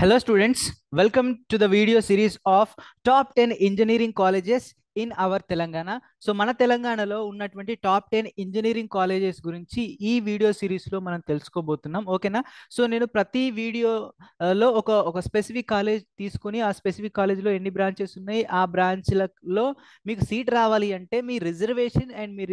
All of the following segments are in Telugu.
Hello students, welcome to the video series of top 10 engineering colleges in our Telangana. So మన తెలంగాణలో ఉన్నటువంటి టాప్ 10 ఇంజనీరింగ్ కాలేజెస్ గురించి ఈ వీడియో సిరీస్లో మనం తెలుసుకోబోతున్నాం. ఓకేనా? సో నేను ప్రతి వీడియోలో ఒక స్పెసిఫిక్ కాలేజ్ తీసుకొని ఆ స్పెసిఫిక్ కాలేజ్లో ఎన్ని బ్రాంచెస్ ఉన్నాయి, ఆ బ్రాంచ్లలో మీకు సీట్ రావాలి అంటే మీ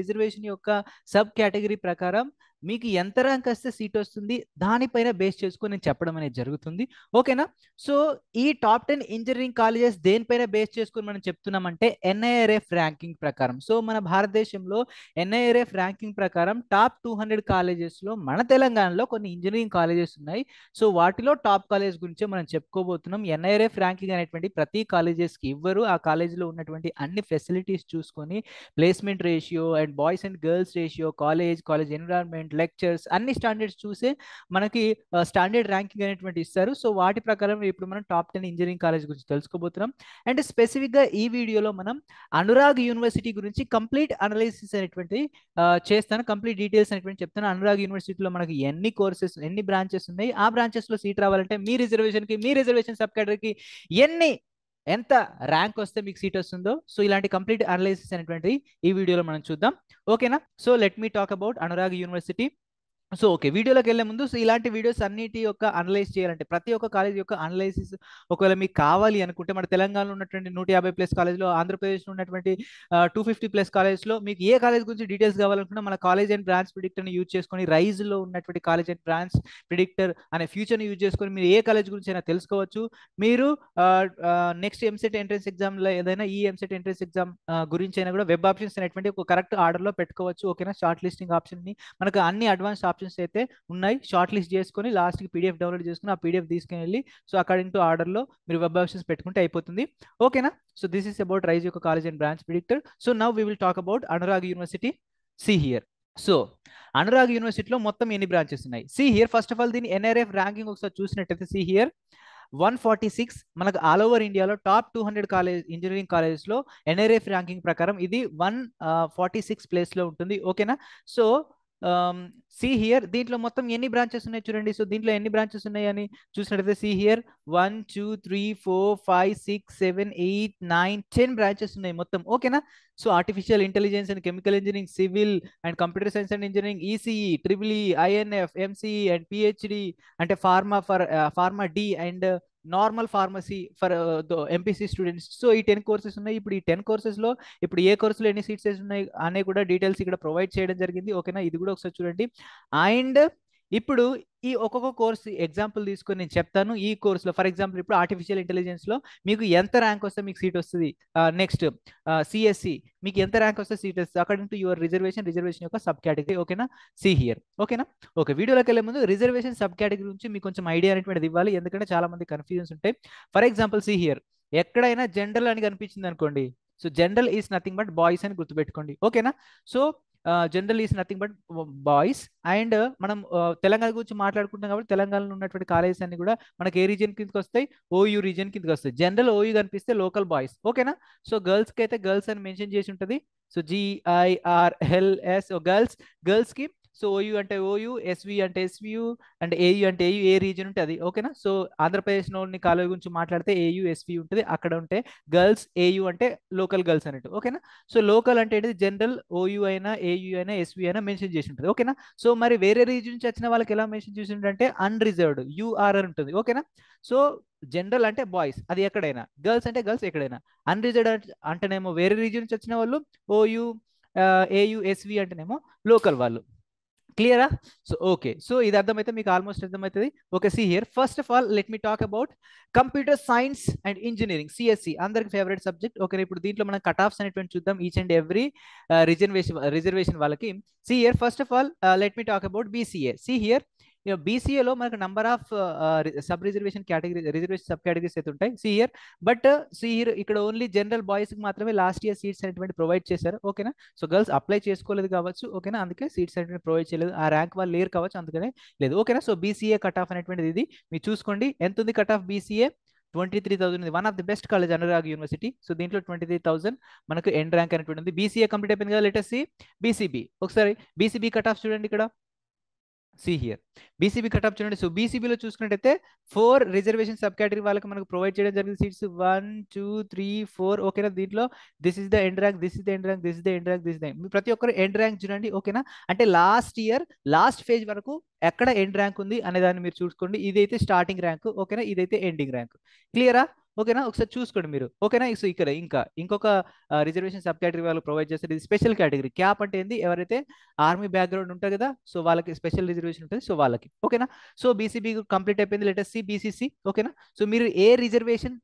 రిజర్వేషన్ యొక్క సబ్ కేటగిరీ ప్రకారం మీకు ఎంత ర్యాంక్ వస్తే సీట్ వస్తుంది దానిపైన బేస్ చేసుకొని నేను చెప్పడం అనేది జరుగుతుంది. ఓకేనా? సో ఈ టాప్ 10 ఇంజనీరింగ్ కాలేజెస్ దేనిపైన బేస్ చేసుకొని మనం చెప్తున్నామంటే ఎన్ఐఆర్ఎఫ్ ర్యాంకింగ్ ప్రకారం. సో మన భారతదేశంలో ఎన్ఐఆర్ఎఫ్ ర్యాంకింగ్ ప్రకారం టాప్ 200 కాలేజెస్లో మన తెలంగాణలో కొన్ని ఇంజనీరింగ్ కాలేజెస్ ఉన్నాయి. సో వాటిలో టాప్ కాలేజ్ గురించే మనం చెప్పుకోబోతున్నాం. ఎన్ఐఆర్ఎఫ్ ర్యాంకింగ్ అనేటువంటి ప్రతి కాలేజెస్కి ఇవ్వరు. ఆ కాలేజీలో ఉన్నటువంటి అన్ని ఫెసిలిటీస్ చూసుకొని placement ratio and boys and girls ratio, college environment, lectures అన్ని స్టాండర్డ్స్ చూసే మనకి స్టాండర్డ్ ర్యాంకింగ్ అనేటువంటి ఇస్తారు. సో వాటి ప్రకారం ఇప్పుడు మనం టాప్ 10 ఇంజనీరింగ్ కాలేజ్ గురించి తెలుసుకోబోతున్నాం. అండ్ స్పెసిఫిక్గా ఈ వీడియోలో మనం అనురాగ్ యూనివర్సిటీ గురించి కంప్లీట్ అనాలిసిస్ అనేటువంటి చేస్తాను. కంప్లీట్ డీటెయిల్స్ అనేటువంటి చెప్తాను. అనురాగ్ యూనివర్సిటీలో మనకి ఎన్ని బ్రాంచెస్ ఉన్నాయి, ఆ బ్రాంచెస్లో సీట్ రావాలంటే మీ రిజర్వేషన్ సబ్ కేటగిరీకి ఎంత ర్యాంక్ వస్తే మీకు సీట్ వస్తుందో, సో ఇలాంటి కంప్లీట్ అనాలిసిస్ అనేటువంటి ఈ వీడియోలో మనం చూద్దాం. ఓకేనా? So let me talk about Anurag university. So okay, వీడియోలోకి వెళ్ళే ముందు సో ఇలాంటి వీడియోస్ అన్నిటి యొక్క అనలైజ్ చేయాలంటే ప్రతి ఒక్క కాలేజ్ యొక్క అనలైసిస్ ఒకవేళ మీకు కావాలి అనుకుంటే మన తెలంగాణలో ఉన్నటువంటి 150+ కాలేజ్లో, ఆంధ్రప్రదేశ్లో ఉన్నటువంటి 250+ కాలేజ్లో మీకు ఏ కాలేజ్ గురించి డీటెయిల్స్ కావాలనుకున్నా మన కాలేజ్ అండ్ బ్రాంచ్ ప్రిడిక్టర్ని యూజ్ చేసుకొని, రైజ్లో ఉన్నటువంటి కాలేజ్ అండ్ బ్రాంచ్ ప్రిడిక్టర్ అనే ఫ్యూచర్ని యూజ్ చేసుకొని మీరు ఏ కాలేజ్ గురించి అయినా తెలుసుకోవచ్చు. మీరు నెక్స్ట్ ఎంసెట్ ఎంట్రన్స్ ఎగ్జామ్లో ఏదైనా ఈ ఎంసెట్ ఎంట్రన్స్ ఎగ్జామ్ గురించి అయినా కూడా వెబ్ ఆప్షన్స్ అనేటువంటి ఒక కరెక్ట్ ఆర్డర్లో పెట్టుకోవచ్చు. ఓకేనా? షార్ట్ లిస్టింగ్ ఆప్షన్ని మనకు అన్ని అడ్వాన్స్ ఆప్షన్స్ అయితే ఉన్నాయి. షార్ట్ లిస్ట్ చేసుకొని లాస్ట్కి పీడిఎఫ్ డౌన్లోడ్ చేసుకుని ఆ పీడిఎఫ్ తీసుకుని వెళ్ళి సో అకార్డింగ్ టు ఆర్డర్లో మీరు వెబ్ ఆప్షన్స్ పెట్టుకుంటే అయిపోతుంది. ఓకేనా? So this is about Rise యొక్క college and branch predictor. So now we will talk about Anurag university. See here. So Anurag యూనివర్సిటీలో మొత్తం ఎన్ని బ్రాంచెస్ ఉన్నాయి? See here. First of all దీని ఎన్ఆర్ఎఫ్ ర్యాంకింగ్ ఒకసారి చూసినట్టయితే సి హియర్ 146 మనకు ఆల్ ఓవర్ ఇండియాలో టాప్ 200 ఇంజనీరింగ్ కాలేజెస్లో ఎన్ఆర్ఎఫ్ ర్యాంకింగ్ ప్రకారం ఇది 146 ప్లేస్లో ఉంటుంది. ఓకేనా? సో సి హియర్ దీంట్లో మొత్తం ఎన్ని బ్రాంచెస్ ఉన్నాయి చూడండి. సో దీంట్లో ఎన్ని బ్రాంచెస్ ఉన్నాయని చూసినట్లయితే సి హియర్ 1 2 3 4 5 6 7 8 9 10 బ్రాంచెస్ ఉన్నాయి మొత్తం. ఓకేనా? So artificial intelligence and chemical engineering, civil and computer science and engineering, ECE, triple INF, MCE and PhD అంటే pharma D and normal pharmacy for MPC students. So ఈ 10 కోర్సెస్ ఉన్నాయి. ఇప్పుడు ఈ 10 కోర్సెస్లో ఇప్పుడు ఏ కోర్సులో ఎన్ని సీట్స్ ఉన్నాయి అనే కూడా డీటెయిల్స్ ఇక్కడ ప్రొవైడ్ చేయడం జరిగింది. ఓకేనా? ఇది కూడా ఒకసారి చూడండి. అండ్ ఇప్పుడు ఈ ఒక్కొక్క కోర్స్ ఎగ్జాంపుల్ తీసుకొని నేను చెప్తాను. ఈ కోర్సులో ఫర్ ఎగ్జాంపుల్ ఇప్పుడు ఆర్టిఫిషియల్ ఇంటెలిజెన్స్లో మీకు ఎంత ర్యాంక్ వస్తే మీకు సీట్ వస్తుంది, నెక్స్ట్ సిఎస్సి మీకు ఎంత ర్యాంక్ వస్తే సీట్ వస్తుంది అకార్డింగ్ టు యువర్ రిజర్వేషన్ యొక్క సబ్ కేటగిరీ. ఓకేనా? See here. ఓకేనా? ఓకే, వీడియోలోకి వెళ్ళే ముందు రిజర్వేషన్ సబ్ కేటగిరీ గురించి మీకు కొంచెం ఐడియా అనేటువంటిది ఇవ్వాలి, ఎందుకంటే చాలా మంది కన్ఫ్యూజన్స్ ఉంటాయి. ఫర్ ఎగ్జాంపుల్ సి హియర్ ఎక్కడైనా జనరల్ అని కనిపించింది అనుకోండి, so general is nothing but boys అని గుర్తుపెట్టుకోండి. ఓకేనా? So general is nothing but boys. And మనం తెలంగాణ గురించి మాట్లాడుకుంటాం కాబట్టి తెలంగాణలో ఉన్నటువంటి కాలేజెస్ అన్ని కూడా మనకి ఏ రీజన్ కిందకి వస్తాయి? ఓయూ రీజన్ కిందకి వస్తాయి. జనరల్ ఓయూ కనిపిస్తే లోకల్ బాయ్స్. ఓకేనా? సో గర్ల్స్కి అయితే గర్ల్స్ అని మెన్షన్ చేసి ఉంటుంది. సో GIRLS గర్ల్స్కి. సో ఓయూ అంటే ఓయూ, ఎస్వి అంటే ఎస్వియు అండ్ ఏయూ అంటే ఏయూ, ఏ రీజన్ ఉంటే అది. ఓకేనా? సో ఆంధ్రప్రదేశ్లోని కాలేజ్ గురించి మాట్లాడితే ఏయూ ఎస్వి ఉంటుంది, అక్కడ ఉంటే గర్ల్స్ ఏయూ అంటే లోకల్ గర్ల్స్ అన్నట్టు. ఓకేనా? సో లోకల్ అంటే ఏంటి? జనరల్ ఓయూ అయినా ఏయూ అయినా ఎస్వి అయినా మెన్షన్ చేసి ఉంటుంది. ఓకేనా? సో మరి వేరే రీజన్ నుంచి వచ్చిన వాళ్ళకి ఎలా మెన్షన్ చేసి ఉంటుందంటే అన్రిజర్వ్డ్ యూఆర్ఆర్ ఉంటుంది. ఓకేనా? సో జనరల్ అంటే బాయ్స్ అది ఎక్కడైనా, గర్ల్స్ అంటే గర్ల్స్ ఎక్కడైనా. అన్రిజర్వ్డ్ అంటేనేమో వేరే రీజన్ నుంచి వచ్చిన వాళ్ళు, ఓయూ ఏయూ ఎస్వి అంటేనేమో లోకల్ వాళ్ళు. క్లియరా? సో ఓకే, సో ఇది అర్థమైతే మీకు ఆల్మోస్ట్ అర్థమవుతుంది. Okay, see here first of all let me talk about computer science and engineering, CSC అందరికి ఫేవరెట్ సబ్జెక్ట్. ఓకే, ఇప్పుడు దీంట్లో మనం కట్ ఆఫ్స్ అనేటువంటి చూద్దాం ఈచ్ అండ్ ఎవ్రీ రిజర్వేషన్ వాళ్ళకి. See here first of all let me talk about BCA. See here బీసీఏలో మనకు number of reservation sub categories అయితే ఉంటాయి. See here but see here ఇక్కడ ఓన్లీ జనరల్ బాయ్స్ కి మాత్రమే లాస్ట్ ఇయర్ సీట్స్ అనేటువంటి ప్రొవైడ్ చేశారు. ఓకేనా? సో గర్ల్స్ అప్లై చేసుకోలేదు కావచ్చు. ఓకేనా? అందుకే సీట్స్ అనేటువంటి ప్రొవైడ్ చేయలేదు, ఆ ర్యాంక్ వాళ్ళు లేరు కావచ్చు, అందుకనే లేదు. ఓకేనా? సో బీసీఏ కట్ ఆఫ్ అనేటువంటిది ఇది మీరు చూసుకోండి. ఎంత ఉంది cut off BCA? 23,000. One of the best college Anurag university. So దీంట్లో 23,000 మనకు ఎండ్ ర్యాంక్ అనేటువంటి ఉంది. బీసీఏ కంప్లీట్ అయిపోయింది కదా. Let us see BCB. ఒకసారి బీసీబీ కట్ ఆఫ్ చూడండి ఇక్కడ. See here BCB cut off చూడండి. సో బీసీబీలో చూసుకున్నట్టయితే 4 రిజర్వేషన్ సబ్ కేటగిరీ వాళ్ళకి మనకు ప్రొవైడ్ చేయడం జరిగింది సీట్స్ 1 2 3 4. ఓకేనా, దీంట్లో this is the end rank, this is the end rank, this is the end rank, this the ప్రతి ఒక్కరు ఎండ్ ర్యాంక్ చూడండి. ఓకేనా, అంటే లాస్ట్ ఇయర్ లాస్ట్ ఫేజ్ వరకు ఎక్కడ ఎండ్ ర్యాంక్ ఉంది అనే దాన్ని మీరు చూసుకోండి. ఇదైతే స్టార్టింగ్ ర్యాంక్. ఓకేనా, ఇదైతే ఎండింగ్ ర్యాంక్. క్లియరా? ఓకేనా, ఒకసారి చూసుకోండి మీరు. ఓకేనా, సో ఇక్కడ ఇంకొక రిజర్వేషన్ సబ్ కేటగిరీ వాళ్ళు ప్రొవైడ్ చేస్తారు. ఇది స్పెషల్ కేటగిరీ. క్యాప్ అంటే ఏంది, ఎవరైతే ఆర్మీ బ్యాక్గ్రౌండ్ ఉంటుంది కదా, సో వాళ్ళకి స్పెషల్ రిజర్వేషన్ ఉంటుంది, సో వాళ్ళకి. ఓకేనా, సో బీసీబీ కంప్లీట్ అయిపోయింది. Let us see BCC. ఓకేనా, సో మీరు ఏ రిజర్వేషన్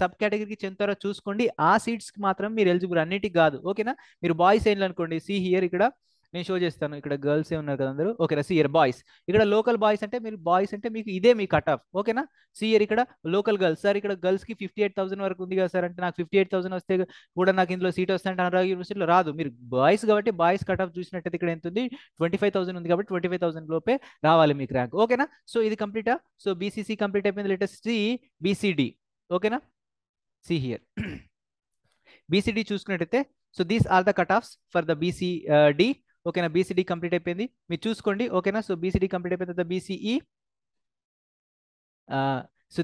సబ్ కేటగిరీకి చెందుతారో చూసుకోండి. ఆ సీట్స్ కి మాత్రం మీరు ఎలిజిబుల్, అన్నిటికి కాదు. ఓకేనా, మీరు బాయ్స్ ఏంటి అనుకోండి. సి హియర్, ఇక్కడ నేను షో చేస్తాను. ఇక్కడ గర్ల్స్ ఏ ఉన్నారు కదా అందరూ. ఓకేనా, సి హియర్ బాయ్స్. ఇక్కడ లోకల్ బాయ్స్ అంటే మీరు బాయ్స్ అంటే మీకు ఇదే మీ కట్ ఆఫ్. ఓకేనా, సి హియర్ ఇక్కడ లోకల్ గర్ల్స్. సార్ ఇక్కడ గర్ల్స్ కి 58,000 వరకు ఉంది కదా సార్ అంటే, నాకు 58,000 వస్తే కూడా నాకు ఇందులో సీట్ వస్తే అంటే అనురాగ్ యూనివర్సిటీలో రాదు. మీరు బాయ్స్ కాబట్టి బాయ్స్ కట్ ఆఫ్ చూసినట్టయితే ఇక్కడ ఎంత ఉంది, 25,000 ఉంది కాబట్టి 25,000 లోపే రావాలి మీకు ర్యాంక్. ఓకేనా, సో ఇది కంప్లీటా. సో బీసీసీ కంప్లీట్ అయిపోయింది. Let us see BCD. ఓకేనా, సి హియర్ బీసీడీ చూసుకున్నట్టయితే, so these are the cut offs for the BCD. ఓకేనా, బీసీడీ కంప్లీట్ అయిపోయింది, మీరు చూసుకోండి. ఓకేనా, సో బీసీడీ కంప్లీట్ అయిపోయిన తర్వాత BCE. So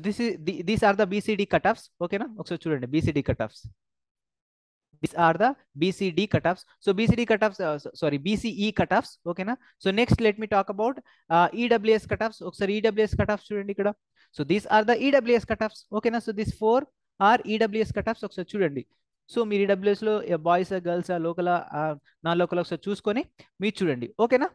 these are the BCD cut offs. ఓకేనా, ఒకసారి చూడండి BCD cut offs. These are the BCD cutoffs. So BCD cutoffs, sorry, BCE cutoffs. Okay na. So next let me talk about EWS cutoffs. ఒకసారి EWS cutoffs చూడండి ఇక్కడ. So these are the EWS cutoffs. Okay na. So these 4 are EWS cutoffs. ఒకసారి చూడండి. సో మీరు EWS లో boys girls local non local ఒకసారి చూసుకొని మీరు చూడండి. ఓకేనా,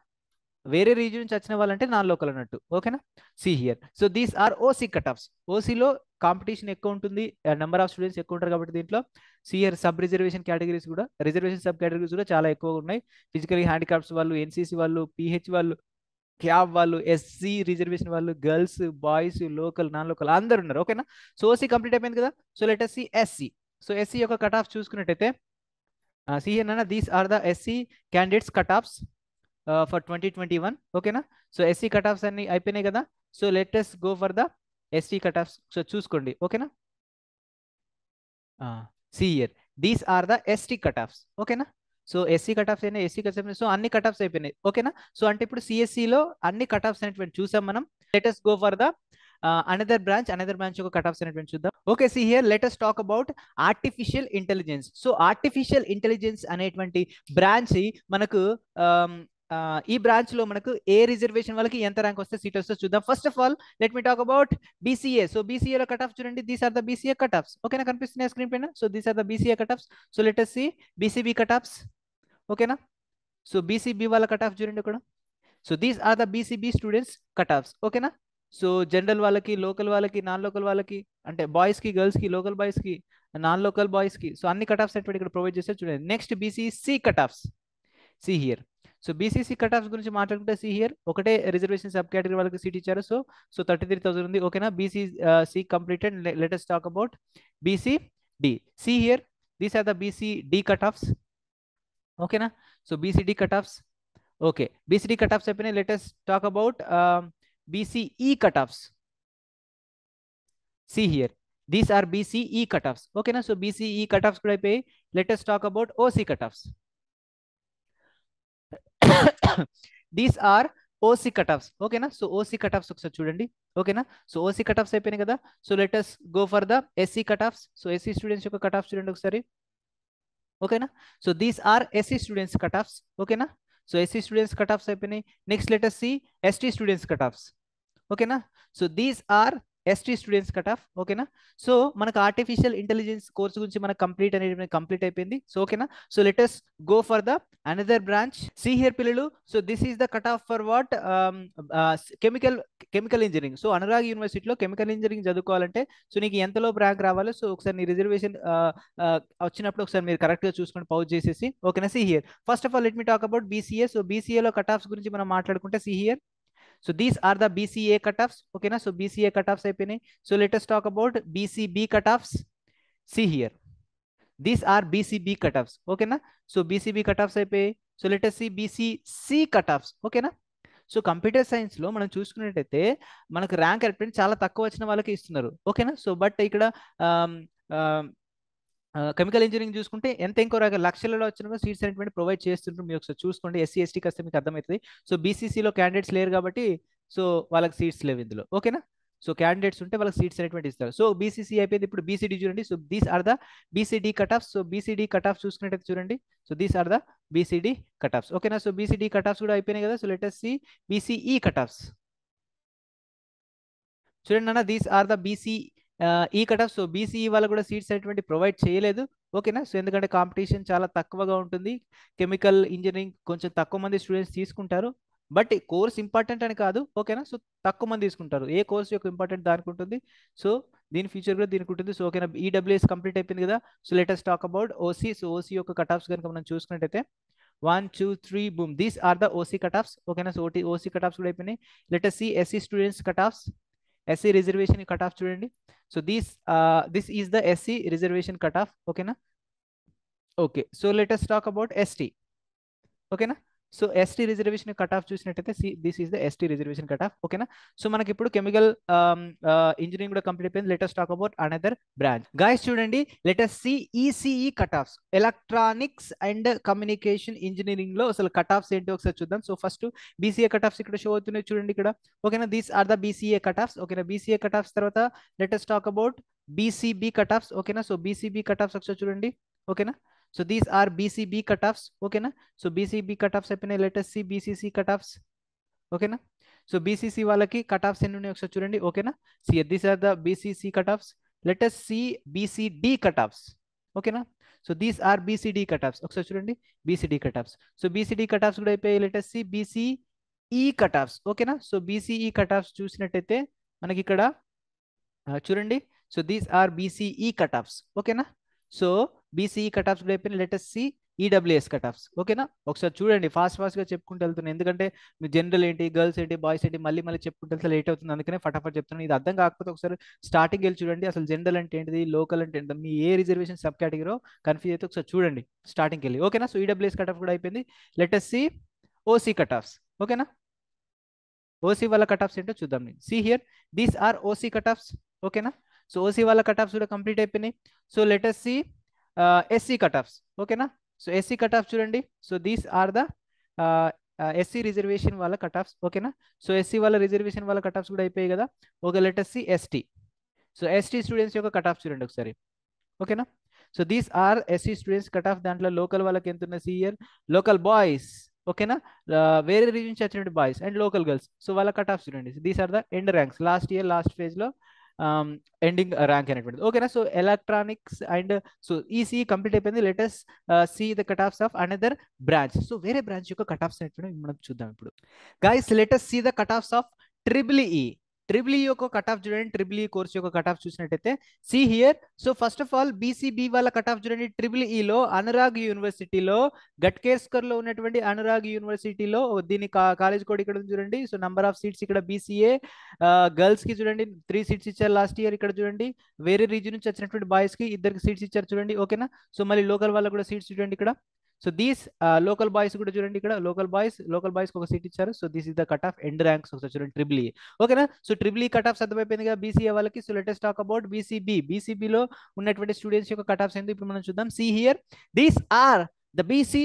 వేరే రీజన్ నుంచి వచ్చిన వాళ్ళంటే నాన్ లోకల్ అన్నట్టు. ఓకేనా, see here. So these are OC cut offs. ఓసీలో కాంపిటీషన్ ఎక్కువ ఉంటుంది, నెంబర్ ఆఫ్ స్టూడెంట్స్ ఎక్కువ ఉంటారు కాబట్టి దీంట్లో సిఆర్ సబ్ రిజర్వేషన్ కేటగిరీస్ కూడా, రిజర్వేషన్ సబ్ కేటగిరీస్ కూడా చాలా ఎక్కువగా ఉన్నాయి. ఫిజికలీ హ్యాండిక్రాఫ్ట్స్ వాళ్ళు, ఎన్సీసీ వాళ్ళు, పిహెచ్ వాళ్ళు, క్యాబ్ వాళ్ళు, ఎస్సీ రిజర్వేషన్ వాళ్ళు, girls boys local non local అందరు ఉన్నారు. ఓకేనా, సో ఓసీ కంప్లీట్ అయిపోయింది కదా. సో లెట్ us see ఎస్సీ. సో ఎస్సీ యొక్క కట్ ఆఫ్ చూసుకున్నట్టయితే సిఆర్ అన్న these are the SC candidates cut offs for 2021. ఓకేనా, సో ఎస్సీ కట్ ఆఫ్స్ అన్ని అయిపోయినాయి కదా. So let us go for the ST cut offs. So చూసుకోండి. ఓకేనా, see here these are the ST cut offs. ఓకేనా, సో ఎస్సీ కట్ ఆఫ్స్ అయినాయి, ఎస్సీ కట్ ఆఫ్, సో అన్ని కట్ ఆఫ్స్ అయిపోయినాయి. ఓకేనా, సో అంటే ఇప్పుడు సిఎస్సిలో అన్ని కట్ ఆఫ్స్ అనేటువంటి చూసాం మనం. Let us go for the another branch యొక్క కట్ ఆఫ్స్ అనేటువంటి చూద్దాం. Okay, see here let us talk about artificial intelligence. So artificial intelligence అనేటువంటి బ్రాంచ్ మనకు ఈ బ్రాంచ్ లో మనకు ఏ రిజర్వేషన్ వాళ్ళకి ఎంత ర్యాంక్ వస్తే సీట్ వస్తే చూద్దాం. First of all let me talk about BCA. So BCA లో కట్ ఆఫ్ చూడండి. These are the BCA cut offs. ఓకేనా, కనిపిస్తున్నాయి స్క్రీన్ పైన. So these are the BCA cut offs. So let us see BCB cut offs. ఓకేనా, సో బీసీబీ వాళ్ళ కట్ ఆఫ్ చూడండి ఇక్కడ. So these are the BCB students cut offs. ఓకేనా, సో జనరల్ వాళ్ళకి, లోకల్ వాళ్ళకి, నాన్ లోకల్ వాళ్ళకి, అంటే బాయ్స్ కి, గర్ల్స్ కి, లోకల్ బాయ్స్ కి, నాన్ లోకల్ బాయ్స్ కి, సో అన్ని కట్ ఆఫ్స్ అనేటువంటి ఇక్కడ ప్రొవైడ్ చేస్తారు చూడండి. Next BCC cut offs. See here. So BCC cut offs గురించి మాట్లాడుకుంటే సి హియర్ ఒకటే రిజర్వేషన్ సబ్ కేటగిరీ వాళ్ళకి సీట్ ఇచ్చారు. సో 33,000 ఉంది. ఓకేనా, BCC completed. Let us talk about BCD. See here these are the BCD cut offs. ఓకేనా, so BCD cut offs. Okay, BCD cut offs అయిపోయినాయి. Let us talk about BCE cut offs. See here these are BCE cut offs. ఓకేనా, సో బీసీఈ కట్ ఆఫ్స్ కూడా అయిపోయి. Let us talk about OC cut offs. These are OC cut offs. ఓకేనా, సో ఓసీ కట్ ఆఫ్స్ ఒకసారి చూడండి. ఓకేనా, సో ఓసీ కట్ ఆఫ్స్ అయిపోయినాయి కదా. So let us go for the SC cut offs. So SC students యొక్క కట్ ఆఫ్ చూడండి ఒకసారి. ఓకేనా, so these are SC students cut offs. ఓకేనా, so SC students cut offs అయిపోయినాయి. Next let us see ST students cut offs. ఓకేనా, so these are ST students cut off. ఓకేనా, సో మనకు ఆర్టిఫిషియల్ ఇంటెలిజెన్స్ కోర్స్ గురించి మనకు కంప్లీట్ అయిపోయింది. సో ఓకేనా, so let us go for the another branch. See here పిల్లలు. So this is the cut off for what chemical engineering. So Anurag యూనివర్సిటీలో కెమికల్ ఇంజనీరింగ్ చదువుకోవాలంటే సో నీకు ఎంతలో ర్యాంక్ రావాలి. సో ఒకసారి నీ రిజర్వేషన్ వచ్చినప్పుడు ఒకసారి మీరు కరెక్ట్ గా చూసుకొని పౌజ్ చేసేసి. ఓకేనా, see here first of all let me talk about BCA. So బీసీఏలో కట్ ఆఫ్స్ గురించి మనం మాట్లాడుకుంటే see here. So these are the BCA cut offs. ఓకేనా, సో బీసీఏ కట్ ఆఫ్స్ అయిపోయినాయి. So let us talk about BCB cut offs. See here these are BCB cut offs. ఓకేనా, సో బీసీబీ కట్ ఆఫ్స్ అయిపోయాయి. So let us see BCC cut offs. ఓకేనా, సో కంప్యూటర్ సైన్స్ లో మనం చూసుకున్నట్టయితే మనకు ర్యాంక్ చాలా తక్కువ వచ్చిన వాళ్ళకి ఇస్తున్నారు. ఓకేనా, సో బట్ ఇక్కడ కెమికల్ ఇంజనీరింగ్ చూసుకుంటే ఎంత ఇంకో లక్షలలో వచ్చిన సీట్స్ అనేటువంటి ప్రొవైడ్ చేస్తుంటారు. మీరు ఒకసారి చూసుకోండి, ఎస్సీ ఎస్టీకి వస్తే మీకు అర్థమవుతుంది. సో బీసీసీలో క్యాండిడేట్స్ లేరు కాబట్టి సో వాళ్ళకి సీట్స్ లేవు ఇందులో, ఓకేనా. సో క్యాండిడేట్స్ ఉంటే వాళ్ళకి సీట్స్ అనేటువంటి ఇస్తారు. సో బీసీసీ అయిపోయింది, ఇప్పుడు బీసీడీ చూడండి. So these are the BCD cut of. So BCD cut off చూసుకున్నట్టయితే చూడండి. So these are the BCD cut offs, ఓకేనా. సో బీసీడీ కట్ ఆఫ్స్ కూడా అయిపోయినాయి కదా. So let us see BCE cut offs. చూడండి అన్న, these are the BC E cut of. So BCE వాళ్ళు కూడా సీట్స్ అనేటువంటి ప్రొవైడ్ చేయలేదు, ఓకేనా. సో ఎందుకంటే కాంపిటీషన్ చాలా తక్కువగా ఉంటుంది, కెమికల్ ఇంజనీరింగ్ కొంచెం తక్కువ మంది స్టూడెంట్స్ తీసుకుంటారు. బట్ కోర్స్ ఇంపార్టెంట్ అని కాదు, ఓకేనా. సో తక్కువ మంది తీసుకుంటారు, ఏ కోర్స్ యొక్క ఇంపార్టెంట్ దానికి ఉంటుంది. సో దీని ఫ్యూచర్ కూడా దీనికి ఉంటుంది. సో ఓకేనా, ఈడబ్ల్యూఎస్ కంప్లీట్ అయిపోయింది కదా. So let us talk about OC. So OC యొక్క కట్ ఆఫ్స్ కనుక మనం చూసుకున్నట్టయితే 1 2 3 boom, these are the OC cut offs, ఓకేనా. సో ఓసీ కట్ ఆఫ్స్ కూడా అయిపోయినాయి. Let us see SC students cut offs. SC reservation cut of చూడండి. So this is the SC reservation cut off, ఓకేనా. Okay, so let us talk about ST, ఓకేనా. So ST reservation cut off చూసినట్టయితే this is the ST reservation cut off, ఓకేనా. సో మనకి ఇప్పుడు కెమికల్ ఇంజనీరింగ్ కూడా కంప్లీట్ అయిపోయింది. Let us talk about another branch. Guys చూడండి, let us see ECE cut offs. Electronics and communication engineering లో అసలు కట్ ఆఫ్స్ ఏంటో ఒకసారి చూద్దాం. So first BCA cut offs ఇక్కడ షో అవుతున్నాయి చూడండి ఇక్కడ, ఓకేనా. These are the BCA cut offs, ఓకేనా. బీసీఏ కట్ ఆఫ్స్ తర్వాత let us talk about BCB cut offs, ఓకేనా. సో బీసీబీ కట్ ఆఫ్స్ ఒకసారి చూడండి, ఓకేనా. So these are BCB cut offs, ఓకేనా. సో బీసీబీ కట్ ఆఫ్స్ అయిపోయినాయి. Let us see BCC cut offs, ఓకేనా. సో బీసీసీ వాళ్ళకి కట్ ఆఫ్స్ ఎన్ని ఉన్నాయి ఒకసారి చూడండి, ఓకేనా. See these are the BCC cut offs. Let us see BCD cut offs, ఓకేనా. So these are BCD cut offs, ఒకసారి చూడండి BCD cut offs. So BCD cut offs కూడా అయిపోయి. Let us see BCE cut offs, ఓకేనా. సో బీసీఈ కట్ ఆఫ్స్ చూసినట్టయితే మనకి ఇక్కడ చూడండి. So these are BCE cut offs, ఓకేనా. సో బీసీఈ కట్ ఆఫ్స్ కూడా అయిపోయినాయి. Let us see EWS cut offs, ఓకేనా. ఒకసారి చూడండి, ఫాస్ట్గా చెప్పుకుంటూ వెళ్తున్నాను, ఎందుకంటే మీ జనరల్ ఏంటి, గర్ల్స్ ఏంటి, బాయ్స్ ఏంటి, మళ్ళీ చెప్పుకుంటూ వెళ్తే లేట్ అవుతుంది, అందుకనే ఫటాఫట్ చెప్తున్నాను. ఇది అర్థం కాకపోతే ఒకసారి స్టార్టింగ్ వెళ్ళి చూడండి, అసలు జనరల్ అంటే ఏంటిది, లోకల్ అంటే ఏంటి, మీ ఏ రిజర్వేషన్ సబ్ కేటగిరీ కన్ఫ్యూజ్ అయితే ఒకసారి చూడండి స్టార్టింగ్కి వెళ్ళి, ఓకేనా. సో ఈడబ్ల్యూఎస్ కట్ ఆఫ్ కూడా అయిపోయింది. Let us see OC cut offs, ఓకేనా. ఓసీ వాళ్ళ కట్ ఆఫ్స్ ఏంటో చూద్దాం. See here, these are OC cut offs, ఓకేనా. సో ఓసీ వాళ్ళ కట్ ఆఫ్స్ కూడా కంప్లీట్ అయిపోయినాయి. So let us see SC cut offs, ఓకేనా. సో ఎస్సీ కట్ ఆఫ్ చూడండి. So these are the SC reservation వాళ్ళ కట్ ఆఫ్స్, ఓకేనా. సో ఎస్సీ వాళ్ళ రిజర్వేషన్ వాళ్ళ కట్ ఆఫ్స్ కూడా అయిపోయాయి కదా. Okay, let us see ST. So ST students యొక్క కట్ ఆఫ్ చూడండి ఒకసారి, ఓకేనా. So these are SC students cut off. దాంట్లో లోకల్ వాళ్ళకి ఎంత ఉన్న సిఇయర్, లోకల్ బాయ్స్, ఓకేనా. వేరే రీజన్ నుంచి వచ్చినటువంటి boys and local girls, so వాళ్ళ కట్ ఆఫ్ చూడండి. These are the end ranks, last year last phase లో ఎండింగ్ ర్యాంక్ అనేటువంటిది, ఓకేనా. So electronics and so ECE complete అయిపోయింది. Let us see the cut offs of another branch. So వేరే బ్రాంచ్ యొక్క కట్ ఆఫ్స్ అనేటువంటి మనం చూద్దాం ఇప్పుడు. Guys let us see the cut offs of triple E. Triple E యొక్క కట్ ఆఫ్ చూడండి, ట్రిపుల్ ఈ కోర్స్ యొక్క కట్ ఆఫ్ చూసినట్టయితే see here. So first of all BCB వాళ్ళ కట్ ఆఫ్ చూడండి. ట్రిపుల్ ఈలో అనురాగ్ యూనివర్సిటీలో, గట్కేస్కర్ లో ఉన్నటువంటి అనురాగ్ యూనివర్సిటీలో దీని కాలేజ్ కోడ్ ఇక్కడ ఉంది చూడండి. సో నంబర్ ఆఫ్ సీట్స్ ఇక్కడ బీసీఏ గర్ల్స్ కి చూడండి 3 సీట్స్ ఇచ్చారు లాస్ట్ ఇయర్. ఇక్కడ చూడండి వేరే రీజన్ నుంచి వచ్చినటువంటి బాయ్స్ కి 2 సీట్స్ ఇచ్చారు చూడండి, ఓకేనా. సో మళ్ళీ లోకల్ వాళ్ళకి కూడా సీట్స్ చూడండి ఇక్కడ. సో దీస్ లోకల్ బాయ్స్ కూడా చూడండి ఇక్కడ, లోకల్ బాయ్స్ ఒక సీట్ ఇచ్చారు. So this is the cut off end ranks ఒకసారి చూడండి ట్రిపుల్ ఈ, ఓకేనా. So triple E cut offs అర్థమైపోయింది కదా బీసీఏ వాళ్ళకి. So let us talk about BCB. బీసీబీలో ఉన్నటువంటి స్టూడెంట్స్ యొక్క కట్ ఆఫ్స్ ఏంటి ఇప్పుడు మనం చూద్దాం. See here, these are the BC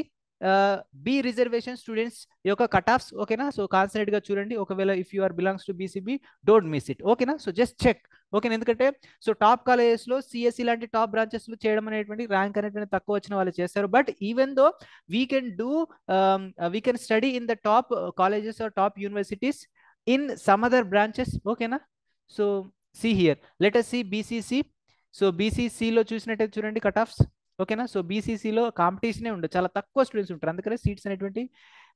B reservation students యొక్క కట్ ఆఫ్స్, ఓకేనా. సో కాన్సన్ట్రేట్ గా చూడండి, ఒకవేళ if you are belongs to BCB don't miss it, ఓకేనా. సో జస్ట్ చెక్, ఓకేనా. ఎందుకంటే సో టాప్ కాలేజెస్ లో సిఎస్సి లాంటి టాప్ బ్రాంచెస్ లో చేయడం అనేటువంటి ర్యాంక్ అనేటువంటి తక్కువ వచ్చిన వాళ్ళు చేస్తారు. But even though we can do we can study in the top colleges or top universities in some other branches, ఓకేనా. So see here, let us see BCC. So బీసీసీలో చూసినట్టయితే చూడండి కట్ ఆఫ్స్, ఓకేనా. సో బీసీసీలో కాంపిటీషనే ఉండదు, చాలా తక్కువ స్టూడెంట్స్ ఉంటారు, అందుకనే సీట్స్ అనేటువంటి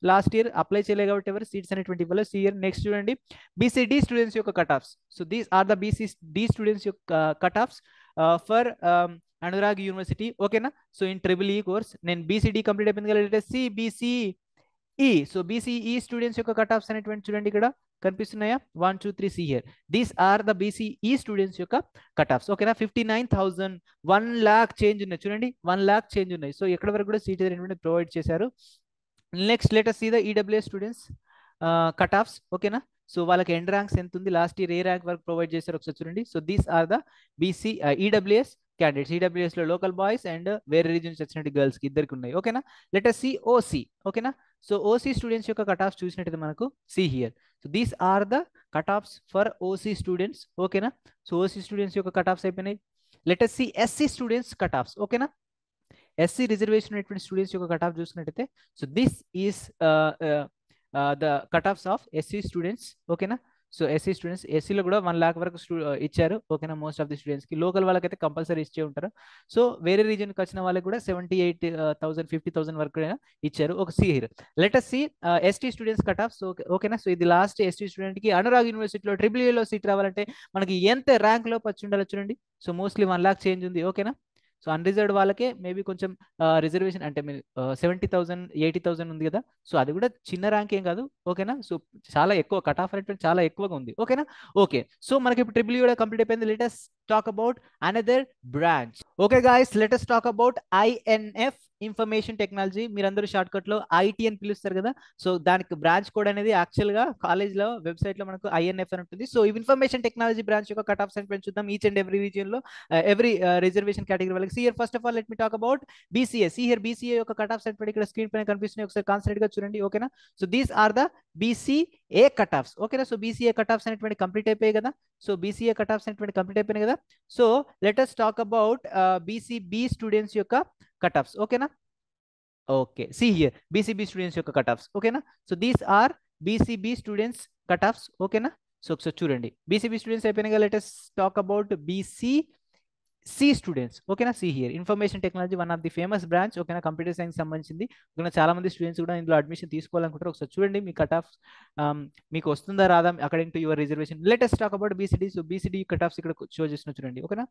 లాస్ట్ ఇయర్ అప్లై చేయలేదు కాబట్టి ఎవరు సీట్స్ అనేటువంటి ఇవ్వలేదు. ఇయర్ నెక్స్ట్ చూడండి బీసీడీ స్టూడెంట్స్ యొక్క cut offs. So these are the BCD students యొక్క cut offs for Anurag university, ఓకేనా. So in triple E course నేను బీసీడీ కంప్లీట్ అయిపోయింది కదా. Let us see BCE. So BCE students యొక్క కట్ ఆఫ్స్ అనేటువంటి చూడండి ఇక్కడ కనిపిస్తున్నాయా, 1 2 3 see here. These are the BCE students యొక్క కట్ ఆఫ్స్, ఓకేనా. 59,000 1 lakh చేంజ్ ఉన్నాయి చూడండి, 1 lakh చేంజ్ ఉన్నాయి. సో ఎక్కడ వరకు కూడా సీట్ అనేటువంటి ప్రొవైడ్ చేశారు. Next let us see the EWS students cut offs, ఓకేనా. సో వాళ్ళకి ఎండ్ ర్యాంక్స్ ఎంత ఉంది, లాస్ట్ ఇయర్ ఏ ర్యాంక్ వరకు ప్రొవైడ్ చేశారు ఒకసారి చూడండి. So these are the BC EWS candidates, EWS లో లోకల్ బాయ్స్ అండ్ వేరే రీజన్స్ వచ్చినట్టు గర్ల్స్ కి ఇద్దరికి ఉన్నాయి. ఓకేనా, లెట్ us see ఓసీ. ఓకేనా, సో ఓసీ స్టూడెంట్స్ యొక్క కట్ ఆఫ్స్ చూసినట్టయితే మనకు see here. So these are the cut offs for OC students. ఓకేనా, సో ఓసీ స్టూడెంట్స్ యొక్క కట్ ఆఫ్స్ అయిపోయినాయి. Let us see SC students cut offs. ఓకేనా, ఎస్సీ రిజర్వేషన్ ఉన్నటువంటి స్టూడెంట్స్ యొక్క కట్ ఆఫ్ చూసినట్టయితే so this is the cut offs of SC students. ఓకేనా, సో ఎస్సీ స్టూడెంట్స్, ఎస్సీలో కూడా 1 lakh వరకు ఇచ్చారు. ఓకేనా, మోస్ట్ ఆఫ్ ది స్టూడెంట్స్కి. లోకల్ వాళ్ళకైతే కంపల్సరీ ఇచ్చే ఉంటారు. సో వేరే రీజన్కి వచ్చిన వాళ్ళకి కూడా 78,000 50,000 వరకు ఇచ్చారు. ఒక C here. Let us see ST students cut of. So ఓకేనా, సో ఇది లాస్ట్ ఎస్టీ స్టూడెంట్కి అనురాగ్ యూనివర్సిటీలో AAAలో సీట్ రావాలంటే మనకి ఎంత ర్యాంక్లో వచ్చి ఉండాలి చూడండి. సో మోస్ట్లీ 1 lakh చేంజ్ ఉంది. ఓకేనా, సో అన్రిజర్వ్డ్ వాళ్ళకే మేబీ కొంచెం రిజర్వేషన్ అంటే మీరు 70,000 80,000 ఉంది కదా, సో అది కూడా చిన్న ర్యాంక్ ఏం కాదు. ఓకేనా, సో చాలా ఎక్కువ కట్ ఆఫ్ అనేటువంటి చాలా ఎక్కువగా ఉంది. ఓకేనా, ఓకే, సో మనకి ఇప్పుడు ట్రిపుల్ కూడా కంప్లీట్ అయిపోయింది. Let us talk about another branch. Okay guys, let us talk about INF, information technology. మీరందరూ షార్ట్ కట్ లో ఐటీ అని పిలుస్తారు కదా, సో దానికి బ్రాంచ్ కోడ్ అనేది యాక్చువల్ గా కాలేజ్ లో వెబ్సైట్ లో మనకు INF అని ఉంటుంది. సో ఇన్ఫర్మేషన్ టెక్నాలజీ బ్రాంచ్ యొక్క కట్ ఆఫ్ సెంట్ చూద్దాం ఈచ్ అండ్ ఎవ్రీ రీజియన్ లో, ఎవ్రీ రిజర్వేషన్ కేటగిరీ వాళ్ళకి. See here first of all let me talk about BCA. C here BCA యొక్క కట్ ఆఫ్ సెంట్ ఇక్కడ స్క్రీన్ పైన కనిపిస్తున్నాయి, ఒకసారి కాన్సన్ట్రేట్ గా చూడండి. ఓకేనా, so these are the BCA cut offs. ఓకేనా, సో BCA కట్ ఆఫ్స్ అనేటువంటి కంప్లీట్ అయిపోయాయి కదా, సో BCA కట్ ఆఫ్స్ అనేటువంటి కంప్లీట్ అయిపోయినాయి కదా. So let us talk about BCB students యొక్క కట్ ఆఫ్స్. ఓకేనా, okay, see here BCB students యొక్క కట్ ఆఫ్స్. ఓకేనా, so these are BCB students cut offs. ఓకేనా, సో ఒకసారి చూడండి BCB స్టూడెంట్స్ అయిపోయినాయి. Let us talk about BCC students. ఓకేనా, see here information technology, one of the famous branch. ఓకేనా, కంప్యూటర్ సైన్స్ సంబంధించింది. ఓకేనా, చాలా మంది స్టూడెంట్స్ కూడా ఇందులో అడ్మిషన్ తీసుకోవాలనుకుంటారు. ఒకసారి చూడండి మీ కట్ ఆఫ్ మీకు వస్తుందా రాదా according to your reservation. Let us talk about BCD. So BCD cut offs ఇక్కడ షో చేస్తున్నా చూడండి. ఓకేనా,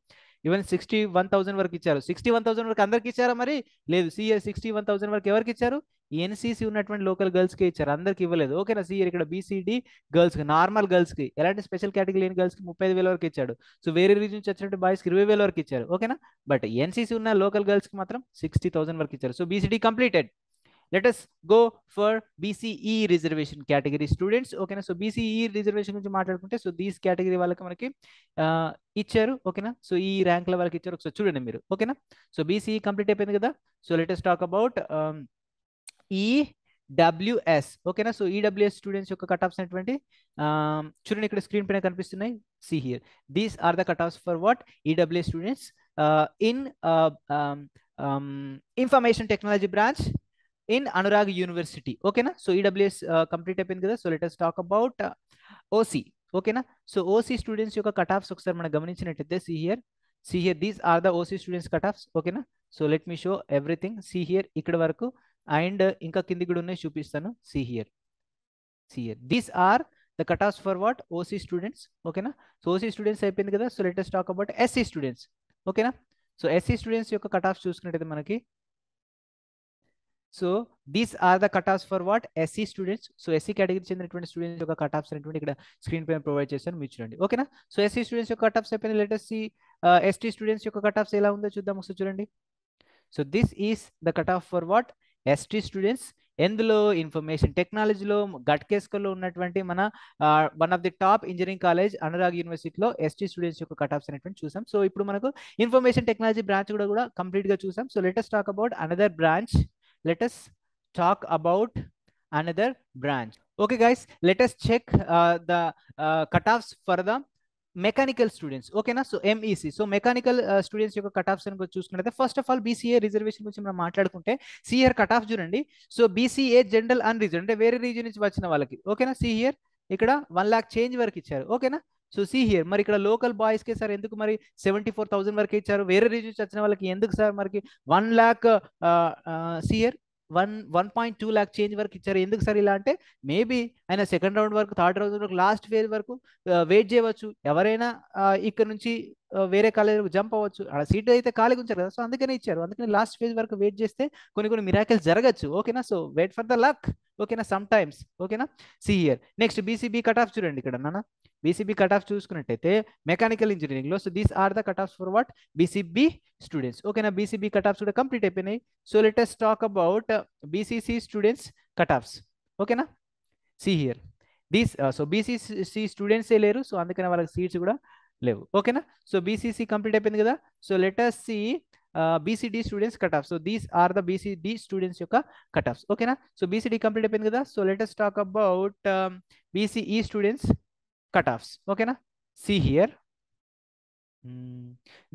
ఈవెన్ 61,000 వరకు ఇచ్చారు. 61,000 వరకు అందరికి ఇచ్చారా మరి? లేదు. సిఆర్ 61,000 వరకు ఎవరికి ఇచ్చారు? ఎన్సీసీ ఉన్నటువంటి లోకల్ గర్ల్స్ కి ఇచ్చారు, అందరికి ఇవ్వలేదు. ఓకేనా, సిఆర్ ఇక్కడ BCD గర్ల్స్ కి, నార్మల్ గర్ల్స్ కి, ఎలాంటి స్పెషల్ కేటగిరీ లేని గర్ల్స్ కి 35,000 వరకు ఇచ్చాడు. సో వేరే రీజన్ నుంచి వచ్చినట్టు బాయ్స్ కి 20,000 వరకు ఇచ్చారు. ఓకేనా, బట్ ఎన్సీసీ ఉన్న లోకల్ గర్ల్స్ కి మాత్రం 60,000 వరకు ఇచ్చారు. So BCD completed. Let us go for BCE reservation category students. ఓకేనా, సో BCE రిజర్వేషన్ గురించి మాట్లాడుకుంటే సో దీస్ కేటగిరీ వాళ్ళకి మనకి ఇచ్చారు. ఓకేనా, సో ఈ ర్యాంక్ల వాళ్ళకి ఇచ్చారు. ఒకసారి చూడండి మీరు. ఓకేనా, సో BCE కంప్లీట్ అయిపోయింది కదా. So let us talk about EWS. ఓకేనా, సో EWS స్టూడెంట్స్ యొక్క కట్ ఆఫ్స్ అనేటువంటి చూడండి ఇక్కడ స్క్రీన్ పైన కనిపిస్తున్నాయి. See here these are the cut offs for what EWS students in information technology branch in Anurag university. ఓకేనా, సో EWS కంప్లీట్ అయిపోయింది కదా. So let us talk about OC. ఓకేనా, సో OC స్టూడెంట్స్ యొక్క కట్ ఆఫ్స్ ఒకసారి మనం గమనించినట్టయితే see here these are the OC students cut offs. ఓకేనా, so let me show everything. See here ఇక్కడ వరకు అండ్ ఇంకా కింది కూడా ఉన్నాయి, చూపిస్తాను. See here these are the cut offs for what OC students. ఓకేనా, సో OC స్టూడెంట్స్ అయిపోయింది కదా. So let us talk about SC students. ఓకేనా, సో SC స్టూడెంట్స్ యొక్క కట్ ఆఫ్స్ చూసుకున్నట్టయితే మనకి so these are the cut offs for what SC students. So SC category చెందినటువంటి స్టూడెంట్స్ యొక్క కట్ ఆఫ్స్ అనేటువంటి ఇక్కడ స్క్రీన్ పైన ప్రొవైడ్ చేశాను, మీరు చూడండి. ఓకేనా, సో SC స్టూడెంట్స్ యొక్క కట్ ఆఫ్స్ అయిపోయిన. Let us see ST students యొక్క కట్ ఆఫ్స్ ఎలా ఉందో చూద్దాం ఒకసారి చూడండి. So this is the cut off for what ST students. ఎందులో ఇన్ఫర్మేషన్ టెక్నాలజీలో గట్కేస్కర్లో ఉన్నటువంటి మన one of the top engineering college Anurag యూనివర్సిటీలో ST స్టూడెంట్స్ యొక్క కట్ ఆఫ్స్ అనేటువంటి చూసాం. సో ఇప్పుడు మనకు ఇన్ఫర్మేషన్ టెక్నాలజీ బ్రాంచ్ కూడా కంప్లీట్ గా చూసాం. So let us talk about another branch. Let us talk about another branch. Okay guys, let us check the cutoffs for the mechanical students. Okay na, so MEC. So mechanical students యొక్క కట్ ఆఫ్స్ అని చూసుకున్నట్లయితే first of all BCA reservation గురించి మనం మాట్లాడుకుంటే సిఆర్ కట్ ఆఫ్ చూడండి. సో BCA జనరల్ అన్ రీజన్ అంటే వేరే రీజన్ నుంచి వచ్చిన వాళ్ళకి. ఓకేనా, సిఆర్ ఇక్కడ 1 lakh చేంజ్ వరకు ఇచ్చారు. ఓకేనా, సో సి హియర్ మరి ఇక్కడ లోకల్ బాయ్స్ కి సార్ ఎందుకు మరి 74,000 వరకు ఇచ్చారు, వేరే రీజన్ నుంచి వచ్చిన వాళ్ళకి ఎందుకు సార్ మనకి 1 lakh సిఆర్ 1.2 lakh చేంజ్ వరకు ఇచ్చారు, ఎందుకు సార్ ఇలా అంటే మేబీ ఆయన సెకండ్ రౌండ్ వరకు థర్డ్ రౌండ్ వరకు లాస్ట్ ఫేజ్ వరకు వెయిట్ చేయవచ్చు. ఎవరైనా ఇక్కడ నుంచి వేరే కాలేజ్ జంప్ అవ్వచ్చు, అక్కడ సీట్ అయితే ఖాళీగా ఉంచారు కదా, సో అందుకనే ఇచ్చారు. అందుకని లాస్ట్ ఫేజ్ వరకు వెయిట్ చేస్తే కొన్ని మిరాకిల్స్ జరగచ్చు. ఓకేనా, so wait for the luck. ఓకేనా, సమ్ టైమ్స్. ఓకేనా, see here next BCB cut of చూడండి ఇక్కడ నాన్న. BCB కట్ ఆఫ్ చూసుకున్నట్టయితే మెకానికల్ ఇంజనీరింగ్ లో so these are the cut offs for what BCB students. ఓకేనా, BCB కట్ ఆఫ్స్ కూడా కంప్లీట్ అయిపోయినాయి. So let us talk about BCC students cut offs. ఓకేనా, see here these so BCC students ఏ లేరు, సో అందుకని వాళ్ళకి సీట్స్ కూడా లేవు. ఓకేనా? సో బీసీసీ కంప్లీట్ అయిపోయింది కదా. So let us see BCD students cut of. So these are the BCD students యొక్క కట్ ఆఫ్స్. ఓకేనా? సో బీసీడీ కంప్లీట్ అయిపోయింది కదా. So let us talk about BCE students cut offs. ఓకేనా? See here,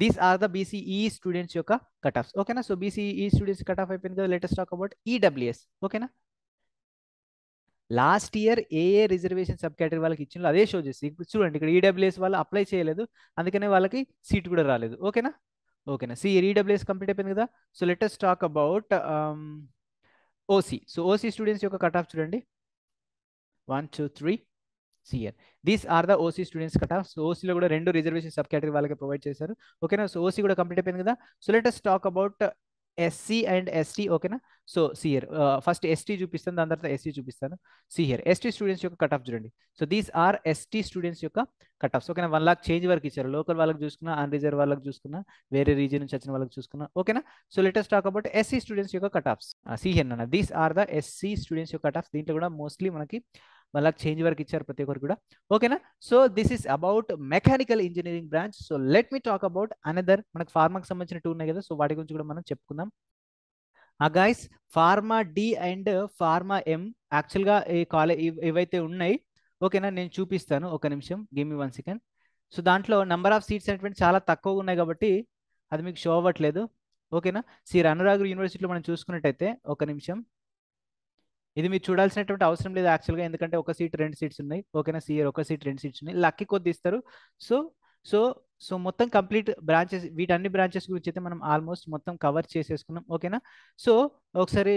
these are the BCE students యొక్క కట్ ఆఫ్స్. ఓకేనా? So BCE students cut off అయిపోయింది కదా. Let us talk about EWS. ఓకేనా? లాస్ట్ ఇయర్ ఏ రిజర్వేషన్ సబ్ కేటగిరీ వాళ్ళకి ఇచ్చిందో అదే షో చేసి ఇప్పుడు చూడండి, ఇక్కడ ఈడబ్ల్యూఎస్ వాళ్ళు అప్లై చేయలేదు, అందుకనే వాళ్ళకి సీట్ కూడా రాలేదు. ఓకేనా? ఓకేనా? సి ఈడబ్ల్యూఎస్ కంప్లీట్ అయిపోయింది కదా. So let us talk about OC. So OC students యొక్క కట్ ఆఫ్ చూడండి, 1 2 3 CR. These are the OC students cut of. So ఓసీలో కూడా 2 రిజర్వేషన్ సబ్ కేటగిరీ వాళ్ళకి ప్రొవైడ్ చేశారు. ఓకేనా? సో ఓసీ కూడా కంప్లీట్ అయిపోయింది కదా. So let us talk about SC and ST. ఓకేనా? సో సిఆర్ ఫస్ట్ ఎస్టీ చూపిస్తాను, దాని తర్వాత ఎస్సీ చూపిస్తాను. సిఆర్ ఎస్టీ స్టూడెంట్స్ యొక్క కట్ ఆఫ్ చూడండి. So these are ST students యొక్క కట్ ఆఫ్స్. ఓకేనా? 1 లాక్ చేంజ్ వరకు ఇచ్చారు. లోకల్ వాళ్ళకి చూసుకున్నా, అన్ రిజర్వ్ వాళ్ళకి చూసుకున్నా, వేరే రీజన్ నుంచి వచ్చిన వాళ్ళకి చూసుకున్నా. ఓకేనా? So let us talk about SC students యొక్క కట్ ఆఫ్స్. సిఆర్ అన్న these are the SC students యొక్క కట్ ఆఫ్స్. దీంట్లో కూడా మోస్ట్లీ మనకి వాళ్ళకి చేంజ్ వరకు ఇచ్చారు ప్రతి ఒక్కరు కూడా. ఓకేనా? So this is about mechanical engineering branch. So let me talk about another, మనకు ఫార్మాకి సంబంధించిన 2 ఉన్నాయి కదా. సో వాటి గురించి కూడా మనం చెప్పుకుందాం. Guys, pharma D and pharma M యాక్చువల్గా ఈ కాలేజ్ ఏవైతే ఉన్నాయి, ఓకేనా, నేను చూపిస్తాను. ఒక నిమిషం, గివ్ మీ 1 సెకండ్. సో దాంట్లో నెంబర్ ఆఫ్ సీట్స్ అనేటువంటి చాలా తక్కువగా ఉన్నాయి కాబట్టి అది మీకు షో అవ్వట్లేదు. ఓకేనా? శ్రీ అనురాగ్ యూనివర్సిటీలో మనం చూసుకున్నట్టయితే, ఒక నిమిషం, ఇది మీరు చూడాల్సినటువంటి అవసరం లేదు యాక్చువల్గా, ఎందుకంటే ఒక సీట్ 2 సీట్స్ ఉన్నాయి. ఓకేనా? సిఆర్ ఒక సీట్ 2 సీట్స్ ఉన్నాయి, లక్కీ కొద్ది ఇస్తారు. సో సో సో మొత్తం కంప్లీట్ బ్రాంచెస్, వీటన్ని బ్రాంచెస్ గురించి అయితే మనం ఆల్మోస్ట్ మొత్తం కవర్ చేసేసుకున్నాం. ఓకేనా? సో ఒకసారి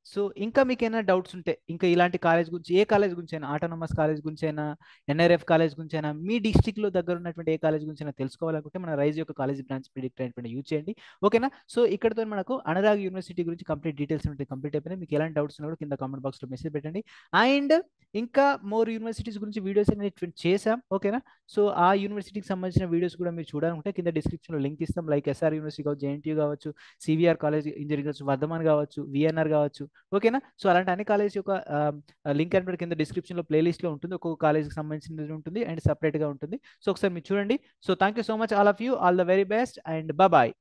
సో ఇంకా మీకు ఏమైనా డౌట్స్ ఉంటే, ఇంకా ఇలాంటి కాలేజ్ గురించి, ఏ కాలేజ్ గురించి అయినా, ఆటోనమస్ కాలేజ్ గురించి అయినా, ఎన్ఆర్ఎఫ్ కాలేజ్ గురించి అయినా, మీ డిస్టిక్లో దగ్గర ఉన్నటువంటి ఏ కాలేజ్ గురించి అయినా తెలుసుకోవాలనుకుంటే మన రైజ్ యొక్క కాలేజ్ బ్రాంచ్ ప్రిడిక్ట్ అయినటువంటి యూజ్ చేయండి. ఓకేనా? సో ఇక్కడతో మనకు అనురాగ్ యూనివర్సిటీ గురించి కంప్లీట్ డీటెయిల్స్ ఉంటే కంప్లీట్ అయిపోయినాయి. మీకు ఎలాంటి డౌట్స్ ఉన్నా కూడా కింద కామెంట్ బాక్స్లో మెసేజ్ పెట్టండి. అండ్ ఇంకా మోర్ యూనివర్సిటీస్ గురించి వీడియోస్ అనేది చేసాం. ఓకేనా? సో ఆ యూనివర్సిటీకి సంబంధించిన వీడియోస్ కూడా మీరు చూడాలనుకుంటే కింద డిస్క్రిప్షన్లో లింక్ ఇస్తాం. లైక్ ఎస్ఆర్ యూనివర్సిటీ కావచ్చు, జేఎన్టీయూ కావచ్చు, సివిఆర్ కాలేజ్ ఇంజనీరింగ్ కావచ్చు, వర్ధమాన్ కావచ్చు, విఎన్ఆర్ కావచ్చు. ఓకేనా? సో అలాంటి అన్ని కాలేజ్ యొక్క లింక్ అనేది కింద డిస్క్రిప్షన్లో ప్లేలిస్ట్లో ఉంటుంది. ఒక్కొక్క కాలేజ్కి సంబంధించినది ఉంటుంది అండ్ సపరేట్గా ఉంటుంది. సో ఒకసారి మీరు చూడండి. So thank you so much all of you. All the very best and bye.